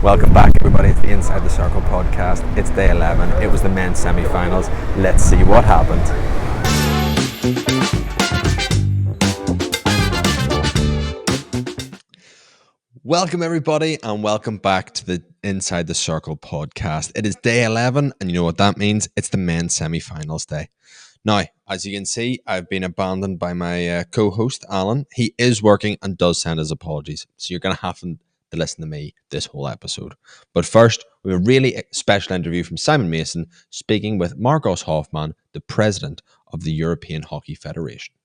Welcome back, everybody. It's the Inside the Circle podcast. It's day 11. It was the men's semi-finals. Let's see what happened. Welcome, everybody, and welcome back to the Inside the Circle podcast. It is day 11, and you know what that means? It's the men's semi-finals day. Now, as you can see, I've been abandoned by my co-host, Alan. He is working and does send his apologies, so you're going to have to listen to me this whole episode. But first, we have a really special interview from Simon Mason speaking with Marcos Hoffmann, the president of the European Hockey Federation.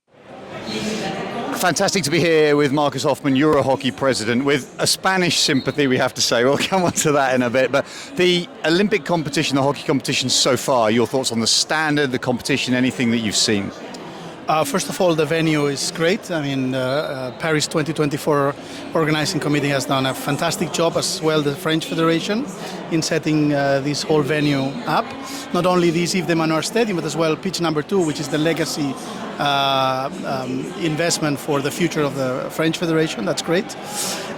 Fantastic to be here with Marcos Hoffmann, Euro Hockey president, with a Spanish sympathy, we have to say. We'll come on to that in a bit. But the Olympic competition, the hockey competition so far, your thoughts on the standard, the competition, anything that you've seen? First of all, the venue is great. I mean, Paris 2024 organizing committee has done a fantastic job, as well the French Federation, in setting this whole venue up. Not only the Yves de Manoir Stadium, but as well pitch number 2, which is the legacy investment for the future of the French Federation. That's great.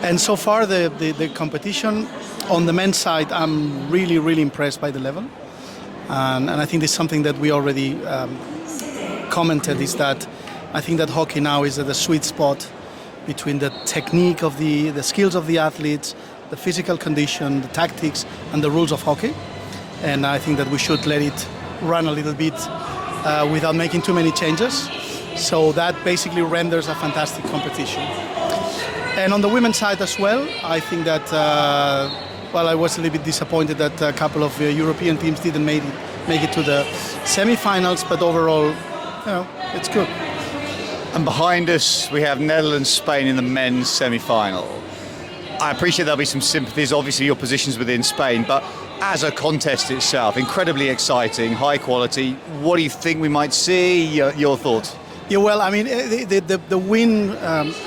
And so far, the competition on the men's side, I'm really, really impressed by the level. And I think this is something that we already commented, is that I think that hockey now is at the sweet spot between the technique of the skills of the athletes, the physical condition, the tactics, and the rules of hockey. And I think that we should let it run a little bit without making too many changes. So that basically renders a fantastic competition. And on the women's side as well, I think that, I was a little bit disappointed that a couple of European teams didn't make it to the semi-finals, but overall, it's good. And behind us, we have Netherlands, Spain in the men's semi-final. I appreciate there'll be some sympathies, obviously your position's within Spain, but as a contest itself, incredibly exciting, high quality. What do you think we might see? Your thoughts? Yeah, well, I mean, the win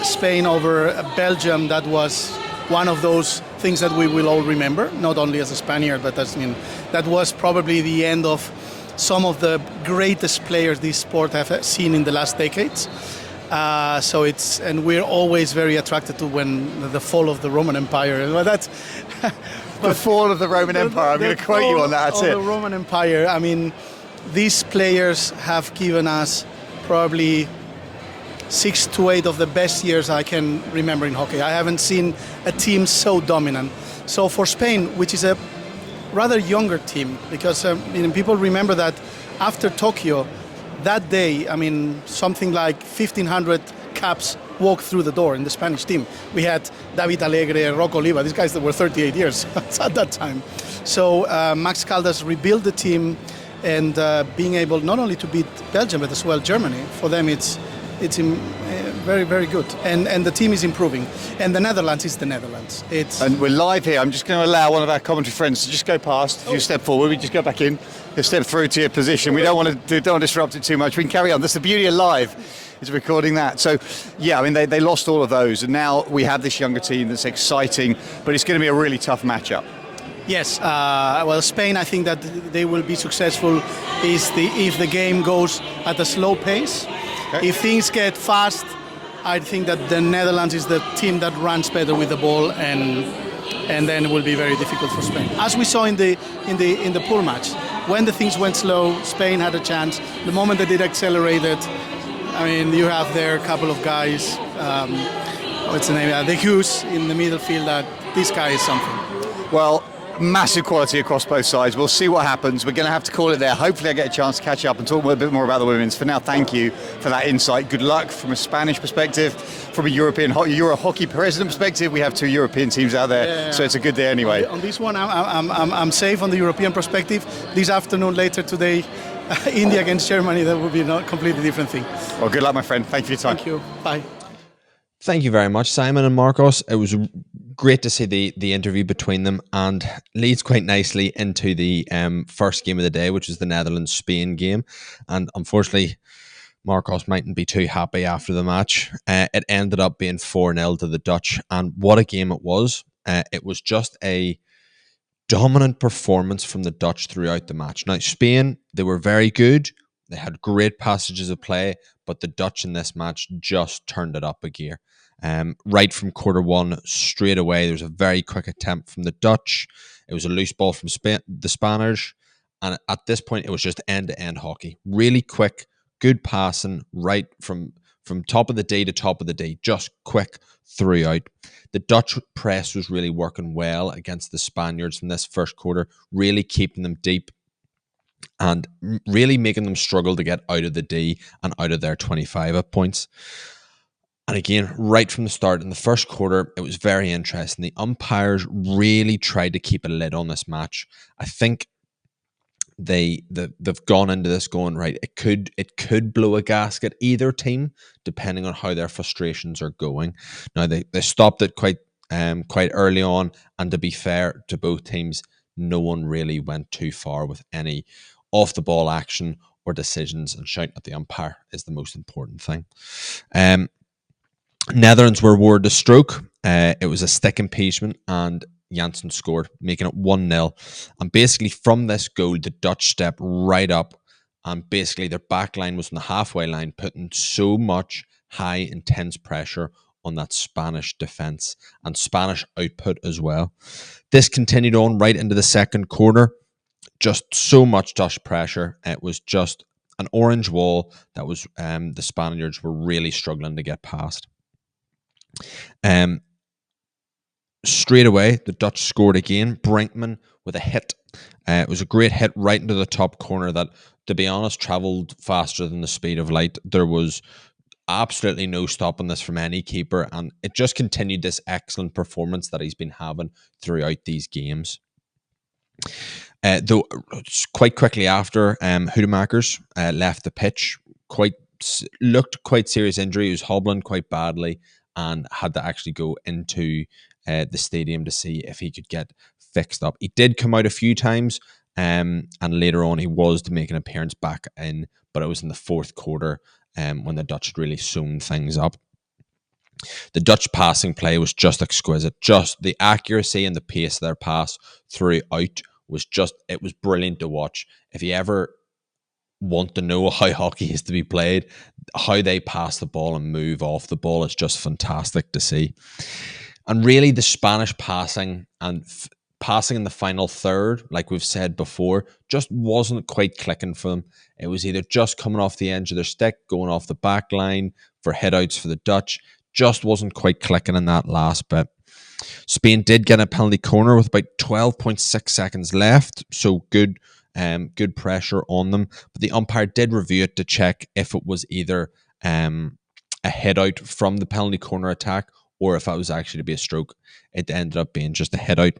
Spain over Belgium, that was one of those things that we will all remember, not only as a Spaniard, but that was probably the end of some of the greatest players this sport have seen in the last decades. And we're always very attracted to when the fall of the Roman Empire. Well, that's the fall of the Roman Empire. I'm going to quote you on that. That's it. The Roman Empire. I mean, these players have given us probably 6 to 8 of the best years I can remember in hockey. I haven't seen a team so dominant. So for Spain, which is a rather younger team, because people remember that after Tokyo, that day, something like 1,500 caps walked through the door in the Spanish team. We had David Alegre, Rocco Oliva, these guys that were 38 years at that time. So Max Caldas rebuilt the team, and being able not only to beat Belgium, but as well Germany, for them it's very, very good. And the team is improving. And the Netherlands is the Netherlands. And we're live here. I'm just going to allow one of our commentary friends to just go past. If you step forward, we just go back in. You step through to your position. We don't want to disrupt it too much. We can carry on. That's the beauty of live, is recording that. So, yeah, they lost all of those. And now we have this younger team that's exciting, but it's going to be a really tough matchup. Yes, Spain, I think that they will be successful if the game goes at a slow pace. Okay. If things get fast, I think that the Netherlands is the team that runs better with the ball, and then it will be very difficult for Spain. As we saw in the pool match, when the things went slow, Spain had a chance. The moment that it accelerated, you have there a couple of guys. What's the name? The Hughes in the middle field. That this guy is something. Well, massive quality across both sides. We'll see what happens. We're going to have to call it there. Hopefully I get a chance to catch up and talk a bit more about the women's. For now, thank you for that insight. Good luck from a Spanish perspective. From a Euro hockey president perspective, we have 2 European teams out there, so it's a good day anyway. On this one, I'm safe on the European perspective. This afternoon, later today, India against Germany, that would be a completely different thing. Well, good luck, my friend. Thank you for your time. Thank you. Bye. Thank you very much, Simon and Marcos. It was great to see the interview between them, and leads quite nicely into the first game of the day, which is the Netherlands-Spain game. And unfortunately, Marcos mightn't be too happy after the match. It ended up being 4-0 to the Dutch, and what a game it was. It was just a dominant performance from the Dutch throughout the match. Now, Spain, they were very good. They had great passages of play, but the Dutch in this match just turned it up a gear. Right from quarter one, straight away, there was a very quick attempt from the Dutch. It was a loose ball from the Spanish. And at this point, it was just end-to-end hockey. Really quick, good passing, right from top of the day to top of the day, just quick throughout. The Dutch press was really working well against the Spaniards in this first quarter, really keeping them deep and really making them struggle to get out of the D and out of their 25 at points. And again, right from the start in the first quarter, it was very interesting. The umpires really tried to keep a lid on this match. I think they've gone into this going, right, it could blow a gasket either team depending on how their frustrations are going. Now they stopped it quite early on, and to be fair to both teams, no one really went too far with any off the ball action or decisions, and shouting at the umpire is the most important thing. Netherlands were awarded a stroke. It was a stick impeachment, and Janssen scored, making it 1-0. And basically, from this goal, the Dutch stepped right up, and basically their back line was on the halfway line, putting so much high, intense pressure on that Spanish defence and Spanish output as well. This continued on right into the second quarter. Just so much Dutch pressure. It was just an orange wall that was the Spaniards were really struggling to get past. Um, Straight away, the Dutch scored again. Brinkman with a hit. It was a great hit right into the top corner that, to be honest, travelled faster than the speed of light. There was absolutely no stopping this from any keeper, and it just continued this excellent performance that he's been having throughout these games. Though quite quickly after, Hudemakers left the pitch. Looked quite serious injury. He was hobbling quite badly and had to actually go into the stadium to see if he could get fixed up. He did come out a few times, and later on he was to make an appearance back in, but it was in the fourth quarter when the Dutch had really sewn things up. The Dutch passing play was just exquisite. Just the accuracy and the pace of their pass throughout it was brilliant to watch. If you ever want to know how hockey is to be played, how they pass the ball and move off the ball is just fantastic to see. And really, the Spanish passing and passing in the final third, like we've said before, just wasn't quite clicking for them. It was either just coming off the edge of their stick, going off the back line for hitouts for the Dutch. Just wasn't quite clicking in that last bit. Spain did get a penalty corner with about 12.6 seconds left, so good pressure on them. But the umpire did review it to check if it was either a head out from the penalty corner attack or if it was actually to be a stroke. It ended up being just a head out,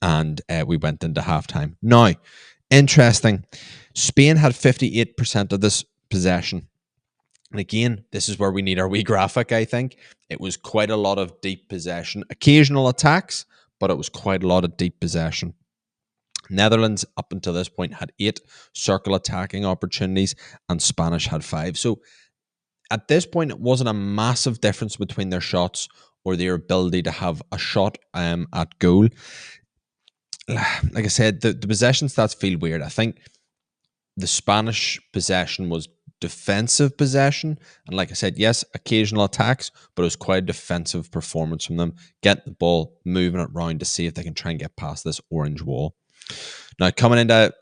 and we went into halftime. Now, interesting, Spain had 58% of this possession. And again, this is where we need our wee graphic, I think. It was quite a lot of deep possession, occasional attacks, but it was quite a lot of deep possession. Netherlands, up until this point, had 8 circle attacking opportunities, and Spanish had 5. So at this point, it wasn't a massive difference between their shots or their ability to have a shot at goal. Like I said, the possession stats feel weird. I think the Spanish possession was defensive possession, and like I said, yes, occasional attacks, but it was quite a defensive performance from them, getting the ball, moving it around to see if they can try and get past this orange wall. Now, coming out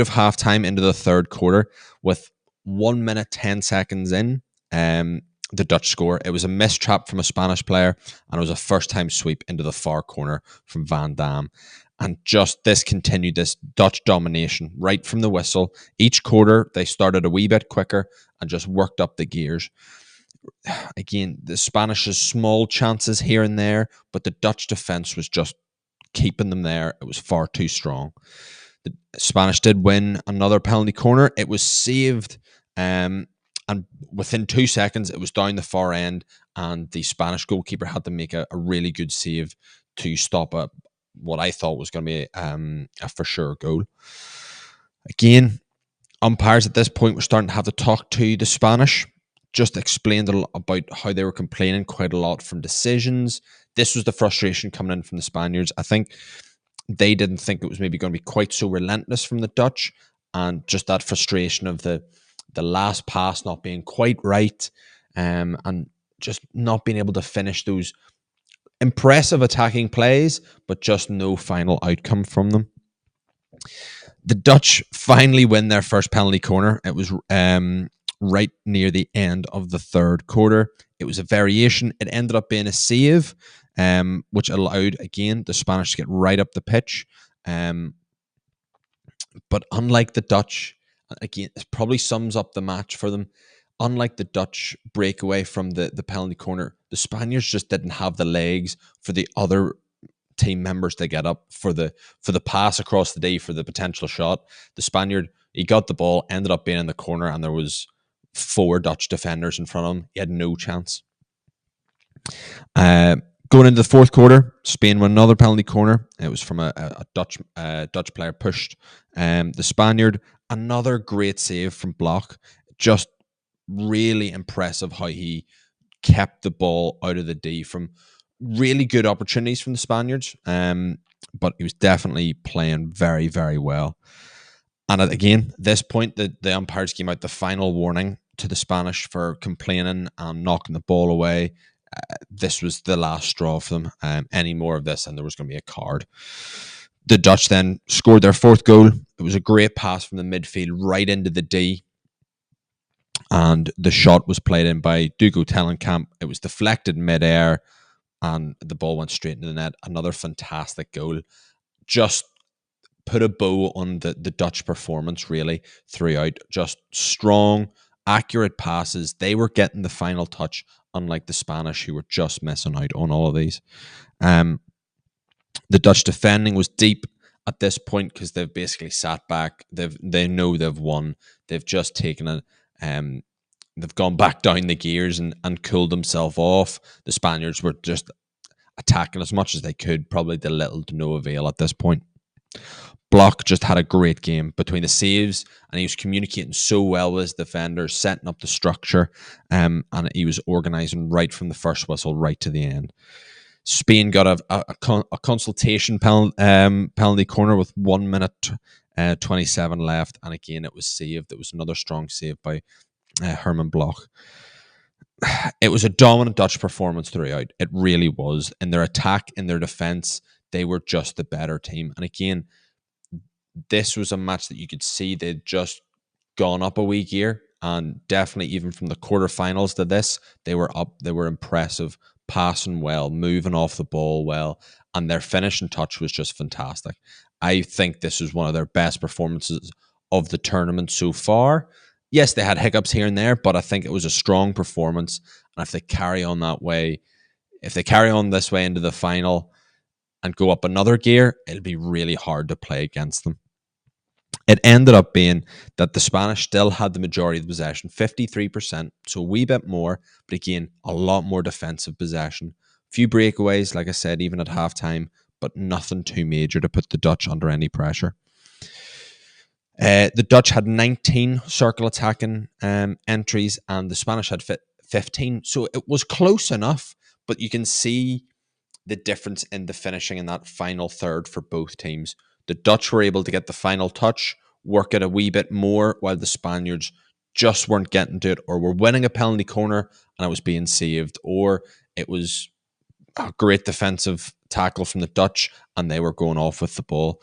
of halftime into the third quarter with 1 minute 10 seconds in, the Dutch score. It was a missed trap from a Spanish player, and it was a first time sweep into the far corner from Van Dam. And just this continued, this Dutch domination right from the whistle. Each quarter, they started a wee bit quicker and just worked up the gears. Again, the Spanish's small chances here and there, but the Dutch defense was just keeping them there. It was far too strong. The Spanish did win another penalty corner. It was saved, and within 2 seconds, it was down the far end, and the Spanish goalkeeper had to make a really good save to stop what I thought was going to be a for sure goal. Again, umpires at this point were starting to have to talk to the Spanish. Just explained about how they were complaining quite a lot from decisions. This was the frustration coming in from the Spaniards. I think they didn't think it was maybe going to be quite so relentless from the Dutch, and just that frustration of the last pass not being quite right, and just not being able to finish those impressive attacking plays, but just no final outcome from them. The Dutch finally win their first penalty corner. It was right near the end of the third quarter. It was a variation. It ended up being a save, which allowed, again, the Spanish to get right up the pitch. But unlike the Dutch, again, it probably sums up the match for them. Unlike the Dutch breakaway from the penalty corner, the Spaniards just didn't have the legs for the other team members to get up for the pass across the D for the potential shot. The Spaniard, he got the ball, ended up being in the corner, and there was 4 Dutch defenders in front of him. He had no chance. Uh, Going into the fourth quarter, Spain won another penalty corner. It was from a Dutch player pushed the Spaniard. Another great save from Block. Just really impressive how he kept the ball out of the D from really good opportunities from the Spaniards. But he was definitely playing very, very well. And again, this point, the umpires came out the final warning to the Spanish for complaining and knocking the ball away. This was the last straw for them. Any more of this, and there was going to be a card. The Dutch then scored their fourth goal. It was a great pass from the midfield right into the D. And the shot was played in by Dugo Tellenkamp. It was deflected midair, and the ball went straight into the net. Another fantastic goal. Just put a bow on the Dutch performance, really, throughout. Just strong, accurate passes. They were getting the final touch, unlike the Spanish, who were just missing out on all of these. The Dutch defending was deep at this point because they've basically sat back. They know they've won. They've just taken it. They've gone back down the gears and cooled themselves off. The Spaniards were just attacking as much as they could, probably to little to no avail at this point. Block just had a great game between the saves, and he was communicating so well with his defenders, setting up the structure, and he was organising right from the first whistle right to the end. Spain got a consultation penalty corner with 1 minute 27 left, and again it was saved. It was another strong save by Herman Bloch. It was a dominant Dutch performance throughout. It really was. In their attack, in their defence, they were just the better team. And again, this was a match that you could see they'd just gone up a wee gear, and definitely even from the quarterfinals to this, they were up. They were impressive, passing well, moving off the ball well, and their finishing touch was just fantastic. I think this was one of their best performances of the tournament so far. Yes, they had hiccups here and there, but I think it was a strong performance. And if they carry on that way, if they carry on this way into the final and go up another gear, it'll be really hard to play against them. It ended up being that the Spanish still had the majority of the possession, 53%, so a wee bit more, but again, a lot more defensive possession. A few breakaways, like I said, even at halftime, but nothing too major to put the Dutch under any pressure. The Dutch had 19 circle attacking entries, and the Spanish had 15. So it was close enough, but you can see the difference in the finishing in that final third for both teams. The Dutch were able to get the final touch, work it a wee bit more, while the Spaniards just weren't getting to it, or were winning a penalty corner and it was being saved, or it was a great defensive tackle from the Dutch and they were going off with the ball.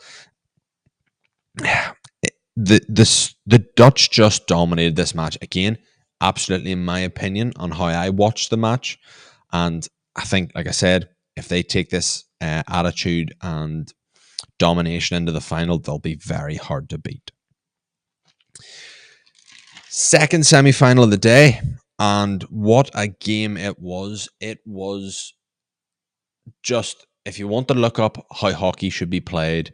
The Dutch just dominated this match again, absolutely in my opinion on how I watched the match, and I think, like I said, if they take this attitude and domination into the final, they'll be very hard to beat. Second semi-final of the day, and what a game it was! It was just, if you want to look up how hockey should be played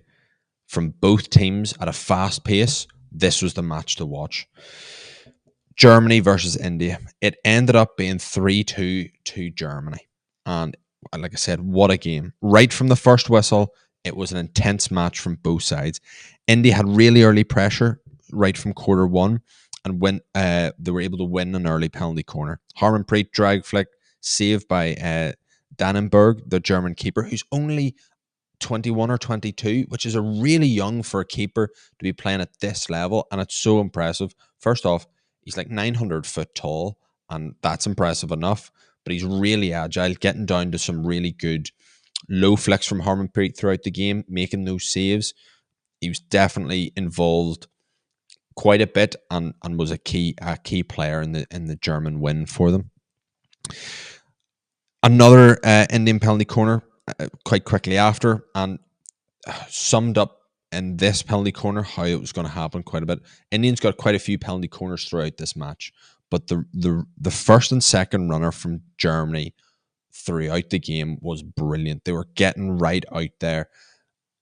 from both teams at a fast pace, this was the match to watch. Germany versus India. It ended up being 3-2 to Germany. And like I said, what a game. Right from the first whistle, it was an intense match from both sides. India had really early pressure right from quarter one, and when they were able to win an early penalty corner. Harmanpreet drag flick, saved by Dannenberg, the German keeper, who's only 21 or 22, which is a really young for a keeper to be playing at this level, and it's so impressive. First off, he's like 900 foot tall, and that's impressive enough. but he's really agile, getting down to some really good low flicks from Harmanpreet throughout the game, making those saves. He was definitely involved quite a bit and was a key player in the German win for them. Another Indian penalty corner quite quickly after, and summed up in this penalty corner how it was going to happen quite a bit. Indians got quite a few penalty corners throughout this match, but the first and second runner from Germany throughout the game was brilliant. They were getting right out there.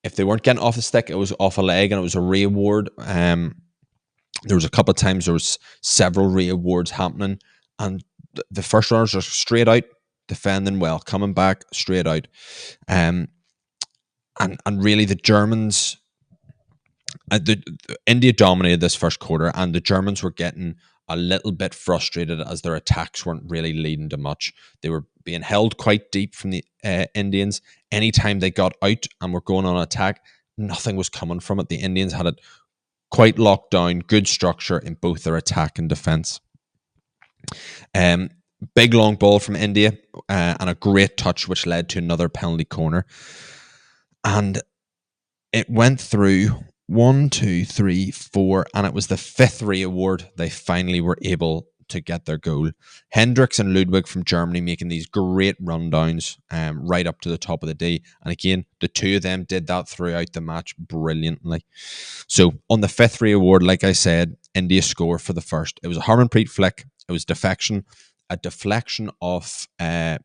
If they weren't getting off the stick, it was off a leg, and it was a re-award. There was a couple of times there was several re-awards happening, and the first runners are straight out, defending well, coming back straight out. And really the Germans, India dominated this first quarter, and the Germans were getting a little bit frustrated as their attacks weren't really leading to much. They were being held quite deep from the Indians. Anytime they got out and were going on attack, nothing was coming from it. The Indians had it quite locked down, good structure in both their attack and defense. Big long ball from India and a great touch, which led to another penalty corner. And it went through 1, 2, 3, 4, and it was the fifth re-award they finally were able to get their goal. Hendricks and Ludwig from Germany making these great rundowns right up to the top of the D. And again, the two of them did that throughout the match brilliantly. So on the fifth re-award, like I said, India score for the first. It was a Harmanpreet flick. It was a deflection of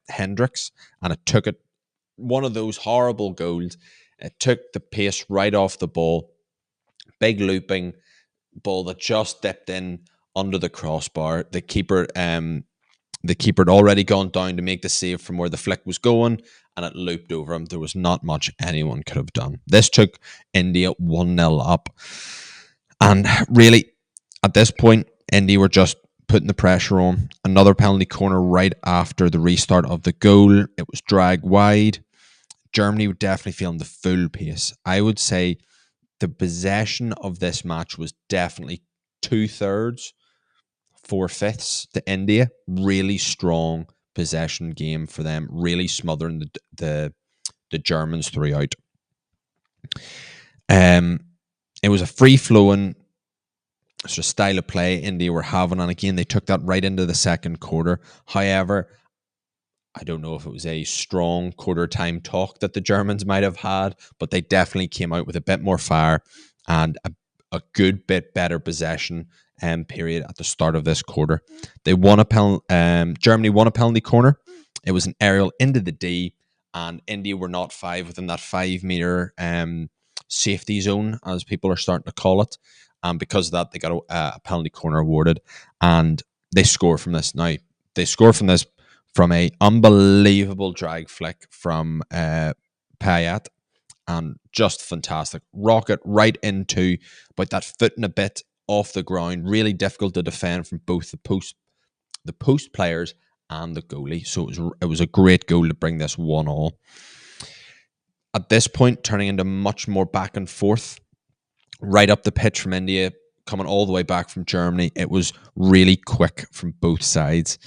Hendricks, and it took it, one of those horrible goals. It took the pace right off the ball. Big looping ball that just dipped in under the crossbar. The keeper had already gone down to make the save from where the flick was going, and it looped over him. There was not much anyone could have done. This took India 1-0 up. And really, at this point, India were just putting the pressure on. Another penalty corner right after the restart of the goal. It was dragged wide. Germany were definitely feeling the full pace. I would say the possession of this match was definitely 2/3, 4/5 to India. Really strong possession game for them, really smothering the Germans throughout. It was a free flowing sort of style of play India were having, and again they took that right into the second quarter. However, I don't know if it was a strong quarter time talk that the Germans might have had, but they definitely came out with a bit more fire and a good bit better possession period at the start of this quarter. They won Germany won a penalty corner. It was an aerial into the D, and India were not within that 5 meter safety zone, as people are starting to call it. And because of that, they got a penalty corner awarded, and they score from this. Now, they score from this from a unbelievable drag flick from Payet, and just fantastic. Rocket right into about that foot and a bit off the ground. Really difficult to defend from both the post players and the goalie. So it was a great goal to bring this 1-1. At this point, turning into much more back and forth, right up the pitch from India, coming all the way back from Germany. It was really quick from both sides.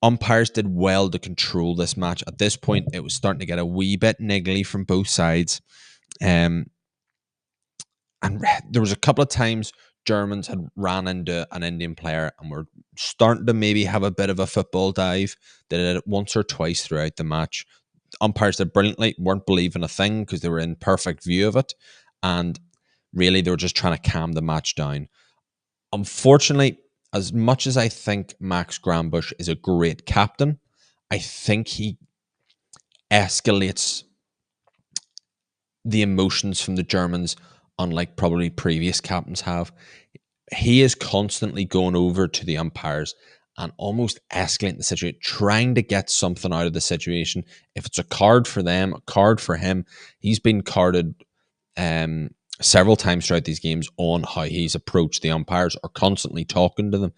Umpires did well to control this match. At this point, it was starting to get a wee bit niggly from both sides. And there was a couple of times Germans had ran into an Indian player and were starting to maybe have a bit of a football dive. They did it once or twice throughout the match. Umpires did brilliantly, weren't believing a thing because they were in perfect view of it. And really, they were just trying to calm the match down. Unfortunately, as much as I think Max Grambusch is a great captain, I think he escalates the emotions from the Germans, unlike probably previous captains have. He is constantly going over to the umpires and almost escalating the situation, trying to get something out of the situation. If it's a card for them, a card for him, he's been carded several times throughout these games on how he's approached the umpires or constantly talking to them.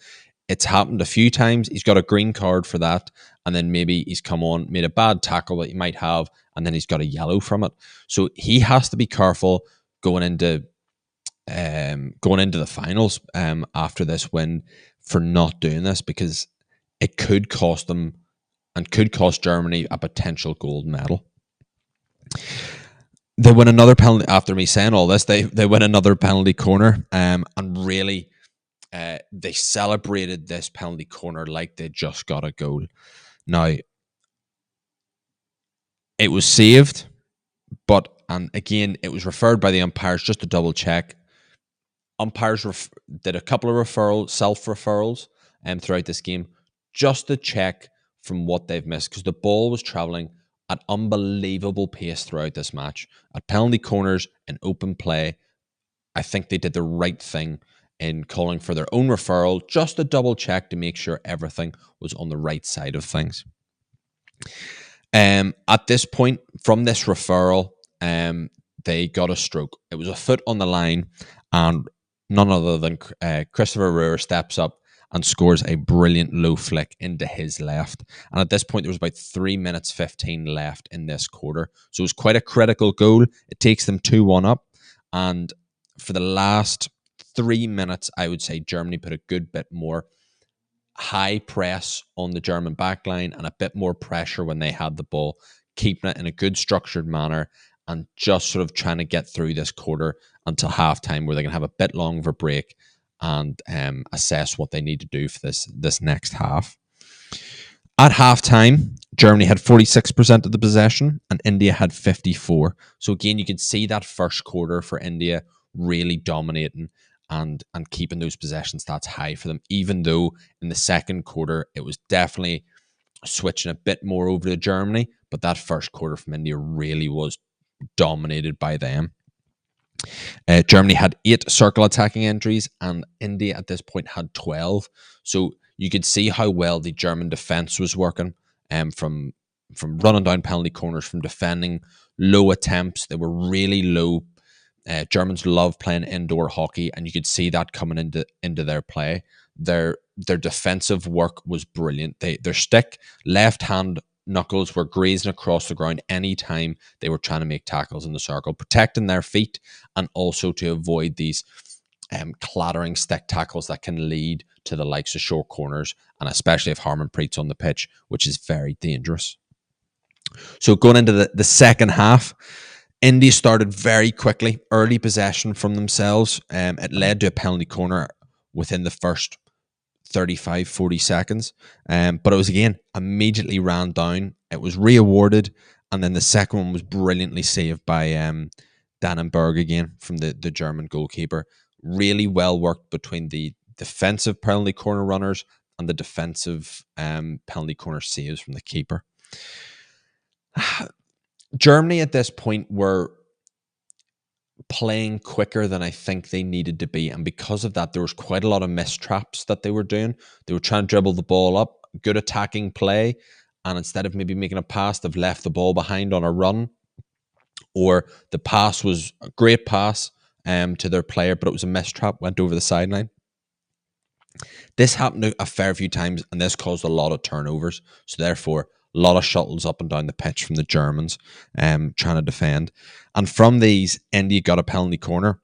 It's happened a few times. He's got a green card for that, and then maybe he's come on, made a bad tackle that he might have, and then he's got a yellow from it. So he has to be careful going into the finals after this win for not doing this, because it could cost them and could cost Germany a potential gold medal. They win another penalty after me saying all this. They win another penalty corner, and really they celebrated this penalty corner like they just got a goal. Now it was saved, but and again it was referred by the umpires just to double check. Umpires did a couple of self referrals, throughout this game just to check from what they've missed because the ball was traveling at unbelievable pace throughout this match. At penalty corners and open play, I think they did the right thing in calling for their own referral just to double check to make sure everything was on the right side of things. At this point, from this referral, they got a stroke. It was a foot on the line, and none other than Christopher Ruhr steps up and scores a brilliant low flick into his left. And at this point, there was about 3 minutes 15 left in this quarter. So it was quite a critical goal. It takes them 2-1 up. And for the last 3 minutes, I would say Germany put a good bit more high press on the German backline and a bit more pressure when they had the ball, keeping it in a good structured manner and just sort of trying to get through this quarter until halftime where they can have a bit long of a break and assess what they need to do for this next half. At halftime, Germany had 46% of the possession and India had 54%. So again, you can see that first quarter for India really dominating and keeping those possession stats high for them, even though in the second quarter it was definitely switching a bit more over to Germany. But that first quarter from India really was dominated by them. Germany had 8 circle attacking entries, and India at this point had 12. So you could see how well the German defense was working, from running down penalty corners, from defending low attempts. They were really low. Germans love playing indoor hockey, and you could see that coming into their play. Their defensive work was brilliant. Their stick left hand knuckles were grazing across the ground anytime they were trying to make tackles in the circle, protecting their feet and also to avoid these clattering stick tackles that can lead to the likes of short corners, and especially if Harmanpreet's on the pitch, which is very dangerous. So going into the second half, India started very quickly, early possession from themselves. It led to a penalty corner within the first 35, 40 seconds. But it was, again, immediately ran down. It was re-awarded. And then the second one was brilliantly saved by Dannenberg again from the German goalkeeper. Really well worked between the defensive penalty corner runners and the defensive penalty corner saves from the keeper. Germany at this point were playing quicker than I think they needed to be. And because of that, there was quite a lot of missed traps that they were doing. They were trying to dribble the ball up, good attacking play. And instead of maybe making a pass, they've left the ball behind on a run. Or the pass was a great pass to their player, but it was a missed trap, went over the sideline. This happened a fair few times, and this caused a lot of turnovers. So therefore, a lot of shuttles up and down the pitch from the Germans trying to defend. And from these, India got a penalty corner.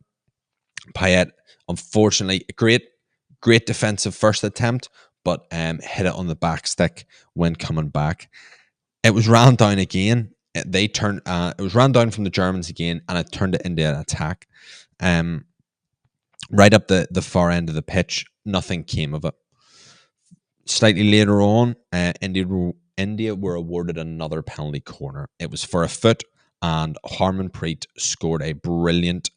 Payet, unfortunately, a great defensive first attempt, but hit it on the back stick when coming back. It was ran down again. It was ran down from the Germans again, and it turned it into an attack. Right up the far end of the pitch, nothing came of it. Slightly later on, India were awarded another penalty corner. It was for a foot, and Harmanpreet scored a brilliant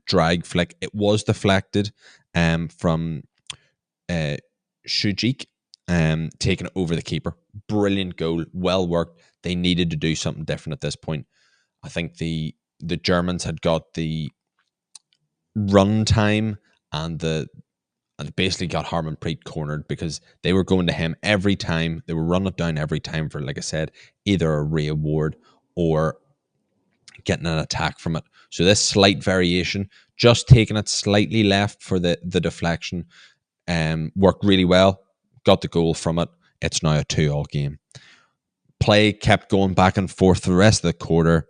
drag flick. It was deflected from Shujik, taking it over the keeper. Brilliant goal, well worked. They needed to do something different at this point. I think the Germans had got the run time and basically got Harmanpreet cornered because they were going to him every time. They were running it down every time for, like I said, either a re-award or getting an attack from it. So this slight variation, just taking it slightly left for the deflection, worked really well. Got the goal from it. It's now a 2-2 game. Play kept going back and forth for the rest of the quarter.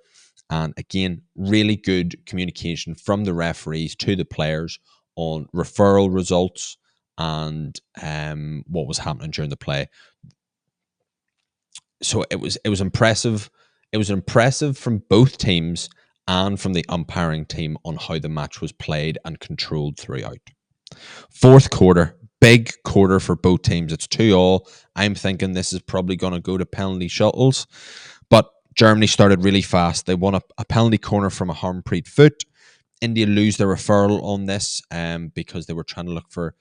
And again, really good communication from the referees to the players on referral results and what was happening during the play. So it was impressive. It was impressive from both teams and from the umpiring team on how the match was played and controlled throughout. Fourth quarter, big quarter for both teams. It's 2-2. I'm thinking this is probably going to go to penalty shuttles, but Germany started really fast. They won a penalty corner from a Harmpreet foot. India lose their referral on this because they were trying to look for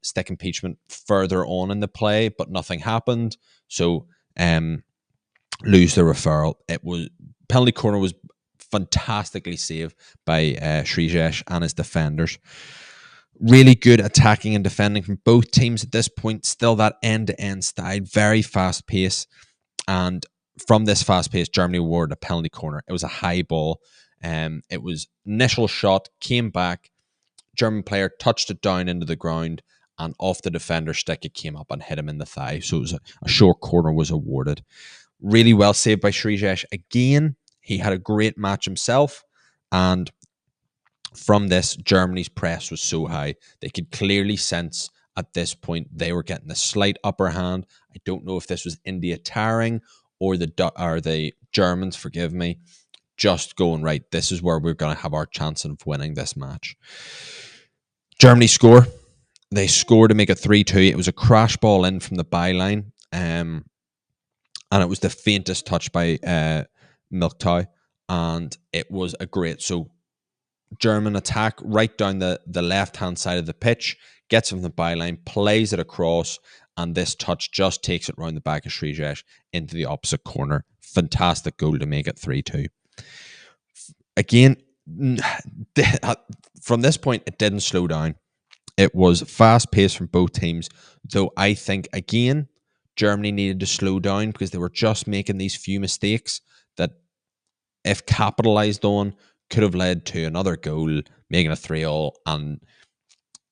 stick impeachment further on in the play, but nothing happened. So lose the referral. It was penalty corner was fantastically saved by Srijesh and his defenders. Really good attacking and defending from both teams at this point. Still that end-to-end style, very fast pace. And from this fast pace, Germany awarded a penalty corner. It was a high ball. It was initial shot, came back. German player touched it down into the ground, and off the defender's stick, it came up and hit him in the thigh. So it was a short corner was awarded. Really well saved by Srijesh again. He had a great match himself, and from this, Germany's press was so high. They could clearly sense at this point they were getting a slight upper hand. I don't know if this was India tiring or the Germans, forgive me, just going, right, this is where we're going to have our chance of winning this match. Germany score. They scored to make it 3-2. It was a crash ball in from the byline. And it was the faintest touch by Milktow. And it was a great... So German attack right down the left-hand side of the pitch, gets from the byline, plays it across, and this touch just takes it round the back of Srijesh into the opposite corner. Fantastic goal to make it 3-2. Again, from this point, it didn't slow down. It was fast-paced from both teams, though I think, again, Germany needed to slow down because they were just making these few mistakes that, if capitalised on, could have led to another goal, making a 3-3, and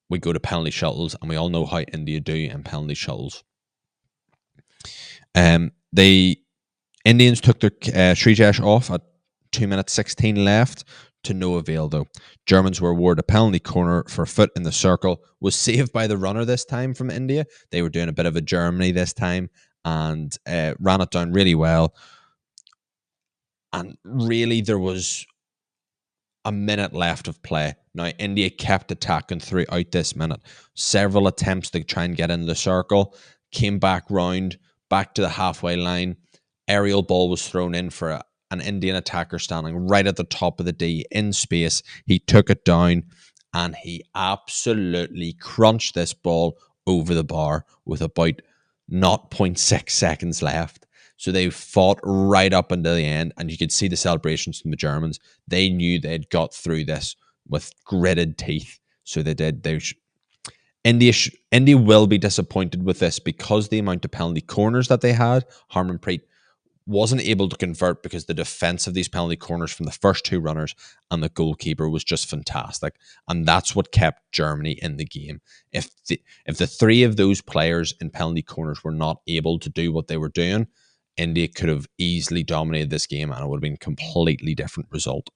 we go to penalty shuttles, and we all know how India do in penalty shuttles. The Indians took their Srijesh off at 2 minutes 16 left, to no avail though. Germans were awarded a penalty corner for a foot in the circle, was saved by the runner this time from India. They were doing a bit of a Germany this time and ran it down really well. And really, there was a minute left of play. Now, India kept attacking throughout this minute. Several attempts to try and get into the circle, came back round, back to the halfway line. Aerial ball was thrown in for an Indian attacker standing right at the top of the D in space. He took it down and he absolutely crunched this ball over the bar with about 0.6 seconds left. So they fought right up until the end, and you could see the celebrations from the Germans. They knew they'd got through this with gritted teeth. So they did. India will be disappointed with this because the amount of penalty corners that they had. Harmanpreet wasn't able to convert because the defense of these penalty corners from the first two runners and the goalkeeper was just fantastic. And that's what kept Germany in the game. If the three of those players in penalty corners were not able to do what they were doing, India could have easily dominated this game and it would have been a completely different result.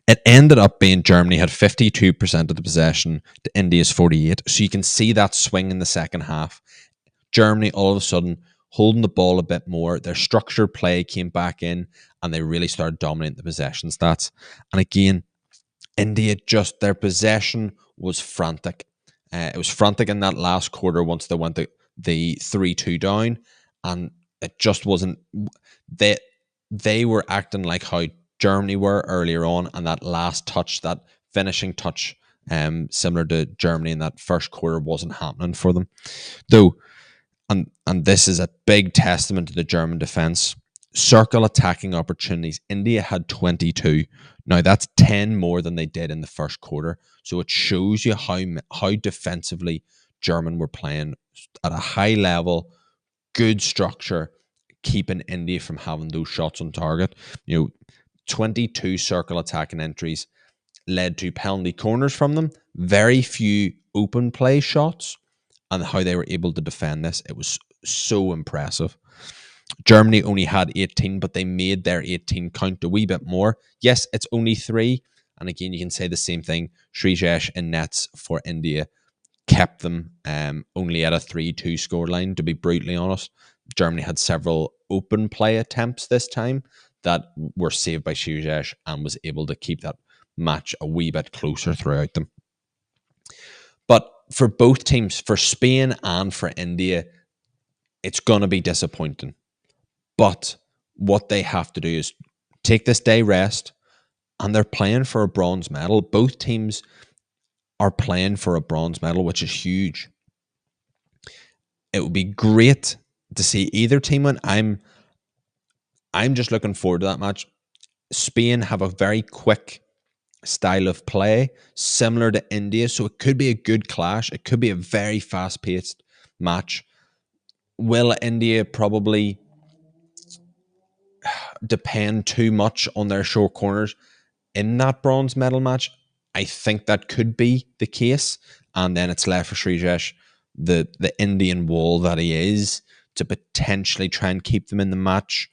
It ended up being Germany had 52% of the possession to India's 48%. So you can see that swing in the second half. Germany all of a sudden holding the ball a bit more. Their structured play came back in and they really started dominating the possession stats. And again, India just, their possession was frantic. It was frantic in that last quarter once they went the 3-2 down, and it just wasn't. They were acting like how Germany were earlier on, and that last touch, that finishing touch, similar to Germany in that first quarter, wasn't happening for them. Though, and this is a big testament to the German defense. Circle attacking opportunities. India had 22. Now that's 10 more than they did in the first quarter. So it shows you how defensively German were playing at a high level, good structure, keeping India from having those shots on target. 22 circle attacking entries led to penalty corners from them. Very few open play shots, and how they were able to defend this. It was so impressive. Germany only had 18, but they made their 18 count a wee bit more. Yes, it's only 3. And again, you can say the same thing. Srijesh in nets for India kept them only at a 3-2 scoreline, to be brutally honest. Germany had several open play attempts this time that were saved by Ziyech and was able to keep that match a wee bit closer throughout them. But for both teams, for Spain and for India, it's going to be disappointing. But what they have to do is take this day rest, and they're playing for a bronze medal. Both teams are playing for a bronze medal, which is huge. It would be great to see either team win. I'm just looking forward to that match. Spain have a very quick style of play, similar to India, so it could be a good clash. It could be a very fast-paced match. Will India probably depend too much on their short corners in that bronze medal match? I think that could be the case, and then it's left for Srijesh, the Indian wall that he is, to potentially try and keep them in the match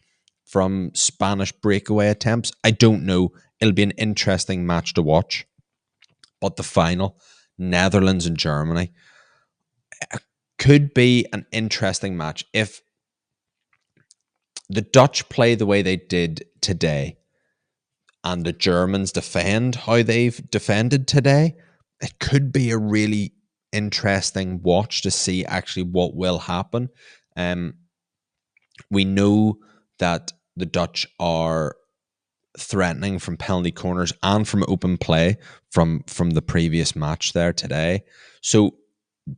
from Spanish breakaway attempts. I don't know. It'll be an interesting match to watch. But the final, Netherlands and Germany, could be an interesting match. If the Dutch play the way they did today and the Germans defend how they've defended today, it could be a really interesting watch to see actually what will happen. We know that the Dutch are threatening from penalty corners and from open play from the previous match there today. So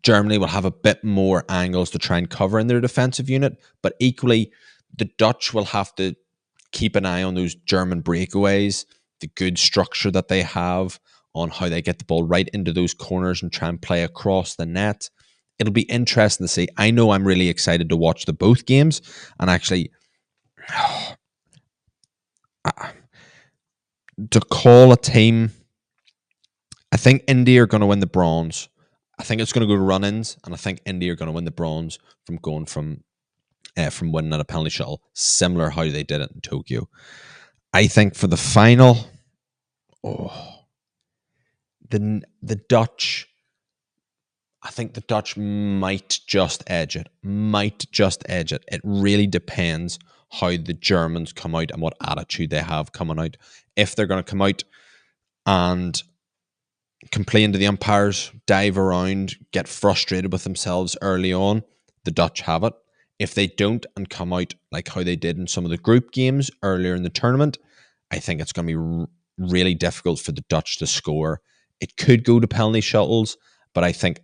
Germany will have a bit more angles to try and cover in their defensive unit, but equally the Dutch will have to keep an eye on those German breakaways, the good structure that they have on how they get the ball right into those corners and try and play across the net. It'll be interesting to see. I know I'm really excited to watch the both games, and actually to call a team, I think India are going to win the bronze. I think it's going to go to run-ins, and I think India are going to win the bronze from going from winning at a penalty shuttle, similar how they did it in Tokyo. I think for the final, the Dutch. I think the Dutch might just edge it. It really depends how the Germans come out and what attitude they have coming out. If they're going to come out and complain to the umpires, dive around, get frustrated with themselves early on, the Dutch have it. If they don't and come out like how they did in some of the group games earlier in the tournament, I think it's going to be really difficult for the Dutch to score. It could go to penalty shuttles, but I think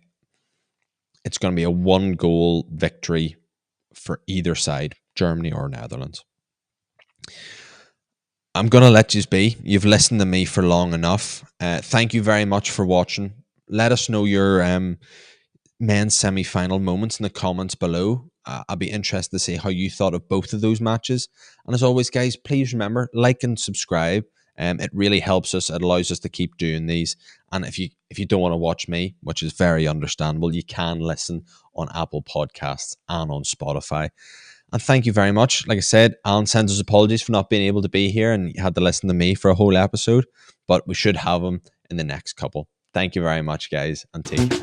it's going to be a 1-goal victory for either side, Germany or Netherlands. I'm going to let you be. You've listened to me for long enough. Thank you very much for watching. Let us know your men's semi-final moments in the comments below. I'll be interested to see how you thought of both of those matches. And as always, guys, please remember, like and subscribe. It really helps us. It allows us to keep doing these. And if you don't want to watch me, which is very understandable, you can listen on Apple Podcasts and on Spotify. And thank you very much. Like I said, Alan sends his apologies for not being able to be here and you had to listen to me for a whole episode, but we should have him in the next couple. Thank you very much, guys, and take care.